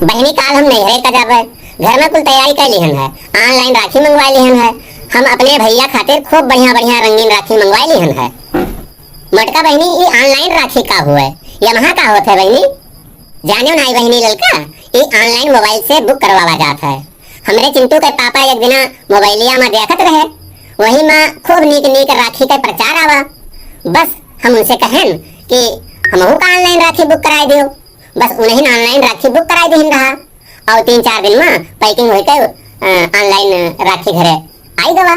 बहनी काल हम नैहरे का जाबे, घर में कुल तैयारी कर लिहन है, ऑनलाइन राखी मंगवा लिहन है। हम अपने भैया खातिर खूब बढ़िया बढ़िया रंगीन राखी मंगवा लिहन है। मटका बहनी ये ऑनलाइन राखी का हुए या वहाँ का होता है बहनी? जाने नहीं बहनी ललका, ये ऑनलाइन मोबाइल से बुक करवावा जाता है। हमरे चिंटू के पापा एक दिना मोबाइलिया में देखत रहे, वही में खूब नीक नीक राखी का प्रचार आवा। बस हम उनसे कहन कि हमहू का ऑनलाइन राखी बुक कराई दियो। बस उन्हें ऑनलाइन राखी बुक कराई दिहन रहा और 3-4 दिन में पैकिंग होकर ऑनलाइन राखी घरे आई गवा।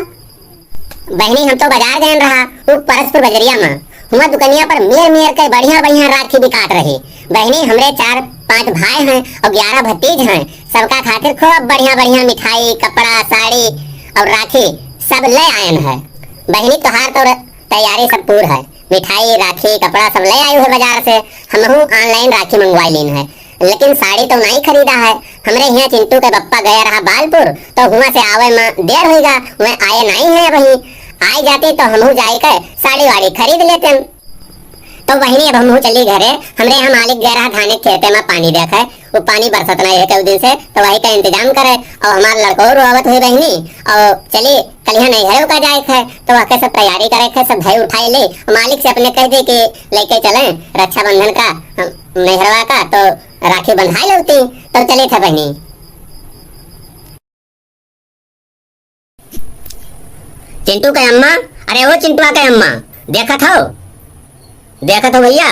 बहनी हम तो बाजार गए रहा, वो परसपुर बजरिया में हुआ दुकनिया पर मेर मेर के बढ़िया बढ़िया राखी बिकात रही। बहनी हमरे 4-5 भाई हैं और 11 भतीज हैं, सबका खातिर खूब बढ़िया बढ़िया मिठाई, कपड़ा, साड़ी और राखी सब ले आयन है। बहनी तोहार तो तैयारी सब पूर है, मिठाई, राखी, कपड़ा सब ले आई है बाजार से। हमहू ऑनलाइन राखी मंगवाई लीन है, लेकिन साड़ी तो नहीं खरीदा है। हमरे यहाँ चिंटू के पप्पा गया रहा बालपुर, तो हुआ से आवे में देर होगा, वह आए नहीं है। वही आई जाती तो हमहू जाए के साड़ी वाड़ी खरीद लेते। तो वही अब हमहू चली घरे। हमरे यहाँ मालिक गया रहा धाने खेते में पानी देखा, वो पानी बरसत नहीं है कई दिन से, तो वही का इंतजाम करे। और हमारे लड़को रोवत हुई बहनी और चली कल यहाँ नहीं घरे का जाए थे, तो वह सब तैयारी करे थे, सब भाई उठाए ले। मालिक से अपने कह दे कि लेके चले रक्षाबंधन का मेहरवा का, तो राखी बंधा लेती। तो चले थे बहनी। चिंटू के अम्मा, अरे वो चिंटुआ के अम्मा देखा था भैया,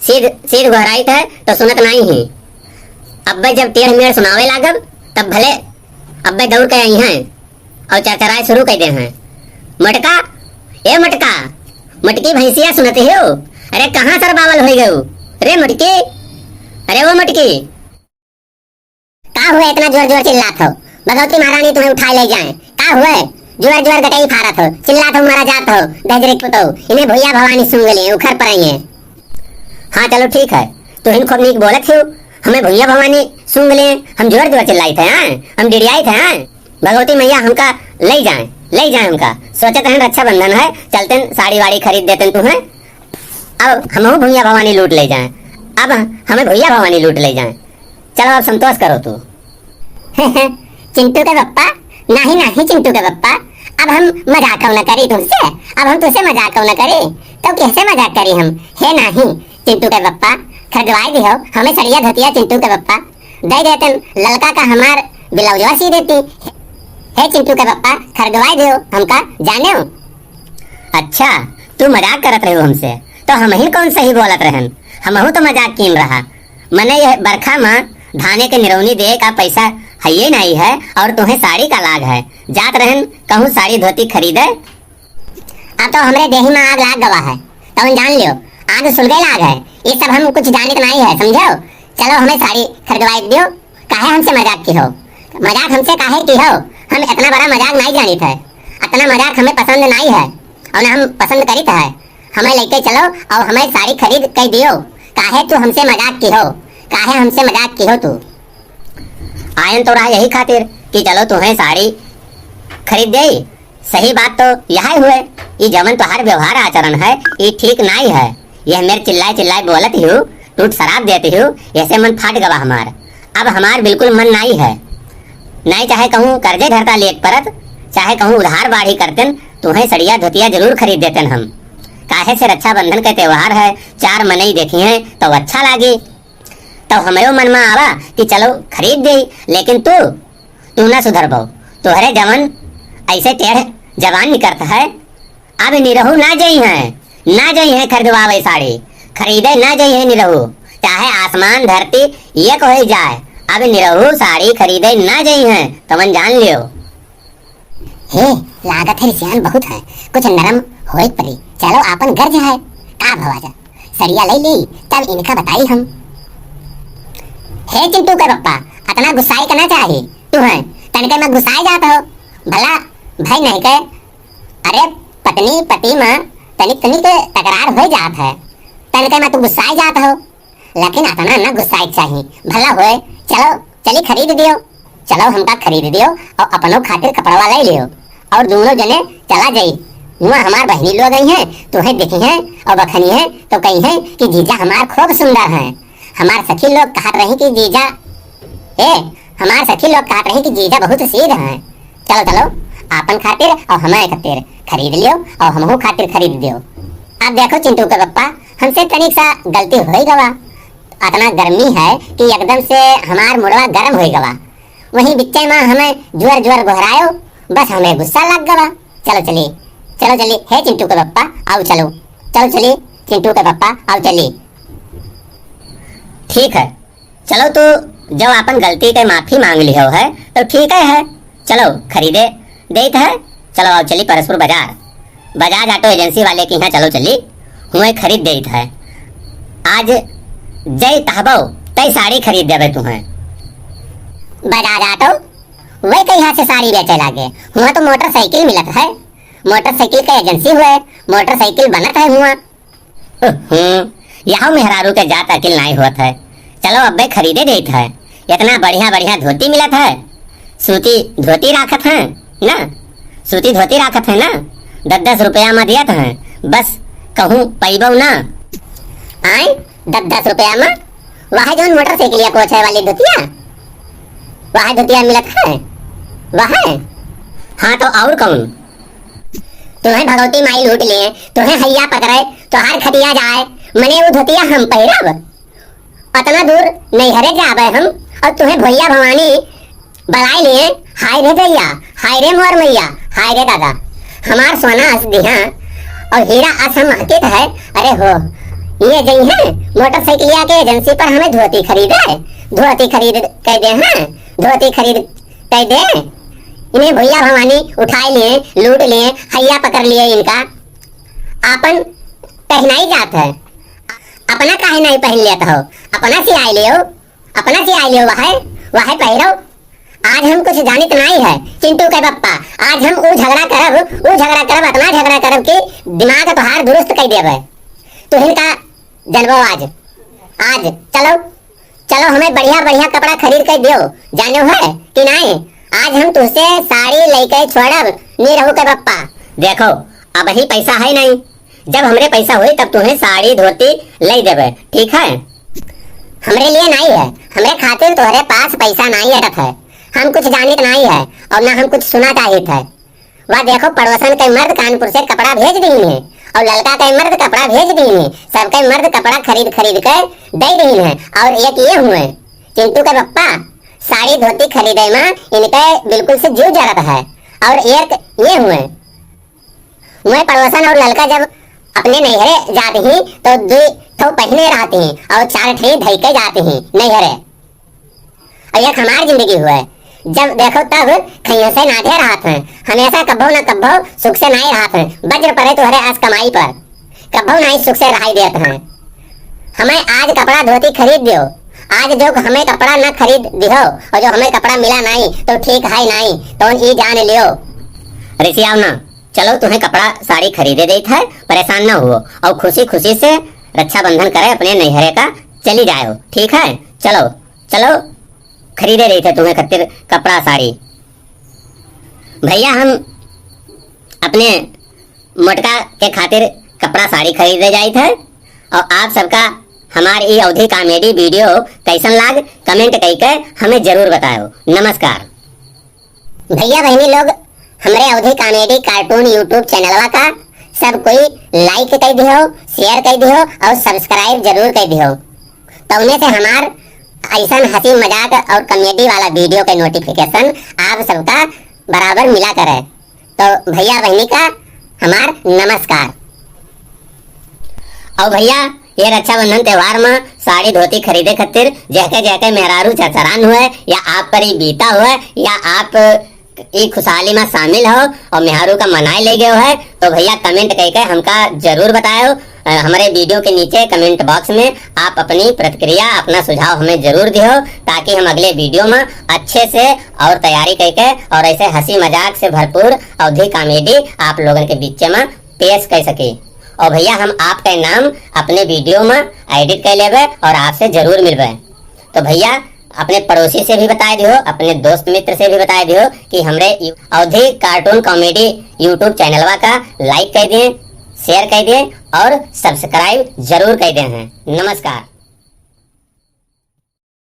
सीध घराई थे तो सुनत नहीं ही। अब्बे जब टेढ़ मेढ़ सुनावे लागब तब भले अब्बे दौड़ के आई हैं और चरचराए शुरू कर दे हैं। मटका, ए मटका, मटकी भैंसिया सुनते हो? अरे कहाँ सर बावल हो गए? अरे मटकी, अरे वो मटकी का हुए इतना जोर जोर चिल्लात हो? भगवती महारानी तुम्हें उठा ले जाए। का हुए? जुआर जुआर गटाई फारत हो, चिल्लात हो, मारा जात हो, दहजरे पुतो इन्हें भैया भवानी सुन गए उखर पर आई है। हाँ चलो ठीक है, तो इन खूब नीक बोलत हो, हमें भैया भवानी सुन गए, हम जोर जोर चिल्लाई थे हैं, हम डिड़ियाई थे हैं। भगवती मैया हमका ले जाए हमका। सोचते हैं रक्षाबंधन है, चलते साड़ी वाड़ी खरीद देते तुम्हें, अब हम भैया भवानी लूट ले जाए। अब हमें भैया भवानी लूट ले जाए। चलो अब संतोष करो तू। चिंटू के पप्पा, नहीं चिंटू के पप्पा, अब हम मजाक न करी तुमसे, अब हम तुमसे मजाक न करी तो कैसे मजाक करी हम? है नहीं चिंटू के पप्पा, खरीदवाई दियो हमें सड़िया धोतिया चिंटू के पप्पा दे देते, ललका का हमार ब्लाउजवा सी देती। है चिंटू के पप्पा, खरीदवाई दियो हमका, जाने हो? अच्छा तू मजाक करत रही हमसे, तो हम ही कौन सही बोलत रहन? हमहू तो मजाक कीन रहा। मने यह बरखा में धाने के निरौनी दे का पैसा है ये नहीं है, और तुम्हें साड़ी का लाग है, जात रहन कहूँ साड़ी धोती खरीदे। अब तो हमरे देही में आग लाग गवा है, तो हम जान लियो आग सुलगे लाग है, ये सब हम कुछ जाने नहीं है, समझो? चलो हमें साड़ी खरीदवाई दियो। काहे हमसे मजाक की हो? मजाक हमसे काहे की हो? हम इतना बड़ा मजाक नहीं जानी थे, इतना मजाक हमें पसंद नहीं है और ना हम पसंद करी है। हमें लेके चलो और हमें साड़ी खरीद कर दियो। काहे तू हमसे मजाक की हो? काहे हमसे मजाक की हो तू? आयन तो रहा यही खातिर कि चलो तुम्हें साड़ी खरीद दे। सही बात तो यह हुए, ये जमन तुम्हार व्यवहार आचरण है ये ठीक नहीं है। यह मेरे चिल्लाए बोलत हूँ, टूट शराब देती हूँ, ऐसे मन फाट गवा हमार। अब हमार बिल्कुल मन नहीं है, नहीं चाहे कहूँ कर्जे धरता लेट परत, चाहे कहूँ उधार बाढ़ी करते, तुम्हें सड़िया धोतिया जरूर खरीद देते हम। काहे से रक्षाबंधन के त्योहार है, 4 मनई देखी है तो अच्छा लागे, तो हमें मन में आवा कि चलो खरीद दे। लेकिन तू ना सुधर पाओ, तुहरे जवन ऐसे टेढ़ जवान निकलता है। अब निरहू ना जाई है खरीदवावे साड़ी, खरीदे ना जाई है निरहू, चाहे आसमान धरती एक हो जाए, अब निरहू साड़ी खरीदे ना जाई है, तुमन जान लियो। हे लागत है सियान बहुत है, कुछ नरम होए परी, चलो आपन गर्ज है का भवाजा सरिया ले ली तब इनका बताई हम। हे चिंटू के पप्पा, इतना गुस्साई करना चाहिए तू है, तनके में गुस्साई जाता हो भला भाई नहीं के? अरे पत्नी पति में तनिक के तकरार हो जात है, तनके में तू गुस्साई जाता हो, लेकिन इतना ना गुस्साई चाहिए भला होए। चलो चली खरीद दियो, चलो हमका खरीद दियो और अपनों खातिर कपड़वा ले लियो और दोनों जने चला जाई। वहाँ हमार बहनी लोग गई हैं, तुम्हें देखी हैं और बखनी हैं तो कही हैं कि जीजा हमार खूब सुंदर हैं। हमार सखी लोग कहा रही कि जीजा ए हमार सखी लोग कहत रही कि जीजा बहुत सीध है। चलो चलो आपन खातिर और हमारे खातिर खरीद लियो और हमहू खातिर खरीद दियो। अब देखो चिंटू के पप्पा, हमसे तनिक सा गलती हो गवा। इतना गर्मी है कि एकदम से हमार मुड़वा गर्म हो गवा। वहीं बिच्चे में हमें जुअर जुअर गोहरायो, बस हमें गुस्सा लग गवा। चलो चली हे चिंटू के पप्पा आओ चलो। चलो चली चिंटू के पप्पा आओ चली। ठीक है चलो, तो जब अपन गलती के माफी मांग लियो है तो ठीक है चलो खरीदे देत है। चलो आओ चली परसपुर बाजार, बजाज ऑटो एजेंसी वाले की यहाँ चलो चली, हुए खरीद देत है। आज जय तहबो तय साड़ी खरीद देवे तुम्हें। बजाज ऑटो वही कहीं यहाँ से साड़ी बेचे लागे, हुआ तो मोटरसाइकिल मिलत है, मोटरसाइकिल का एजेंसी हुए, मोटरसाइकिल बनत है हुआ। यहाँ मेहरारू के जात अकिल नहीं होत है। चलो अब्बे खरीदे देत है। इतना बढ़िया बढ़िया धोती मिलत है, सूती धोती राखत है ना, सूती धोती राखत है ना, 10-10 रुपया में दियत है। बस कहूँ पैबो ना आए 10-10 रुपया में। वह जो मोटरसाइकिल कोच है वाली धोतिया, वह धोतिया मिलत है वह। हाँ तो और कौन, तुम्हें भगवती माई लूट लिए, तुम्हें हैया पकड़े तो हर खटिया जाए, मने वो धोतिया हम पहिरब। इतना दूर नैहरे जाबे हम और तुम्हें भैया भवानी बलाई लिए। हाय रे दैया, हाय रे मोर मैया, हाय रे दादा, हमार सोना अस दिहा और हीरा अस हम महकित है। अरे हो ये जई है मोटरसाइकिलिया के एजेंसी पर हमें धोती खरीदे, धोती खरीद कह दे हैं, धोती खरीद कह दे। इन्हें भैया भवानी उठाए लिए, लूट लिए, हैया पकड़ लिए इनका। आपन पहनाई जात है, अपना काहे नहीं पहन लेता हो, अपना सिलाई लियो, अपना सिलाई लियो, वह पहिरो। आज हम कुछ जानित नहीं है चिंटू के पप्पा, आज हम वो झगड़ा करब इतना झगड़ा करब कि दिमाग तोहार दुरुस्त कर देवे। तुहिन का जनबो आज चलो हमें बढ़िया बढ़िया कपड़ा खरीद कर दियो, जानो है कि नहीं। आज हम तुझसे साड़ी लेके छोड़ब नहीं रहू के पप्पा। देखो अब ही पैसा है नहीं, जब हमरे पैसा हुई तब तुम्हें साड़ी धोती ले देवे, ठीक है। हमरे लिए नहीं है, हमरे खातिर तुम्हारे पास पैसा नहीं है। हम कुछ जानित नहीं है और ना हम कुछ सुना चाहिए है। वह देखो पड़ोसन के मर्द कानपुर से कपड़ा भेज दी है और लड़का के मर्द कपड़ा भेज दी है, सबके मर्द कपड़ा खरीद के दे दी है। और एक ये हुए चिंटू के पप्पा साड़ी धोती खरीदे में इनके बिल्कुल से जीव जरत है। और एक ये हुए पड़ोसन और लड़का जब अपने नैहरे जाते ही तो 2 ठो पहने रहते हैं और 4 ठे धई के जाते हैं नैहरे। और एक हमारी जिंदगी हुआ है, जब देखो तब खैया से नाधे रहते हैं, हमेशा कब्बो न कब्बो सुख से नहीं रहते हैं। वज्र पड़े तुहरे आज कमाई पर, कब्बो नहीं सुख से रहाई देते हैं। हमें आज कपड़ा धोती खरीद दियो, आज जो हमें कपड़ा न खरीद दियो और जो हमें कपड़ा मिला नहीं तो ठीक है नहीं, तो ये जान लियो। ऋषि आओ ना, चलो तुम्हें कपड़ा साड़ी खरीदे देत है, परेशान न हो और खुशी खुशी से रक्षाबंधन करे अपने नैहरे का चली जाओ, ठीक है। चलो खरीदे रही थे तुम्हें खातिर कपड़ा साड़ी। भैया हम अपने मोटका के खातिर कपड़ा साड़ी खरीदे जाए थे और आप सबका हमारी ये अवधि कॉमेडी वीडियो कैसन लाग कमेंट करके हमें जरूर बताओ। नमस्कार भैया बहनी लोग, हमारे अवधि कॉमेडी कार्टून यूट्यूब चैनलवा का सब कोई लाइक कर दियो, शेयर कर दियो और सब्सक्राइब जरूर कर दियो, तो उन्हें से हमार ऐसा हंसी मजाक और कॉमेडी वाला वीडियो के नोटिफिकेशन आप सबका बराबर मिला करे। तो भैया बहनी का हमार नमस्कार। और भैया ये रक्षाबंधन त्योहार में साड़ी धोती खरीदे खातिर जैके मेहरारू चरचरान हुए या आप पर ही बीता हुआ या आप ई खुशहाली में शामिल हो और मेहरारू का मनाए ले गए है, तो भैया कमेंट करके हमका जरूर बताओ। हमारे वीडियो के नीचे कमेंट बॉक्स में आप अपनी प्रतिक्रिया अपना सुझाव हमें जरूर दियो, ताकि हम अगले वीडियो में अच्छे से और तैयारी करके और ऐसे हंसी मजाक से भरपूर अवधि कॉमेडी आप लोगों के बीच में पेश कर सके। और भैया हम आपका नाम अपने वीडियो में एडिट कर लेवे और आपसे जरूर मिलवे। तो भैया अपने पड़ोसी से भी बता दियो, अपने दोस्त मित्र से भी बता दियो कि हमरे अवधि कार्टून कॉमेडी यूट्यूब चैनलवा का लाइक कर दिए, शेयर कर दिए और सब्सक्राइब जरूर कर दिए हैं। नमस्कार।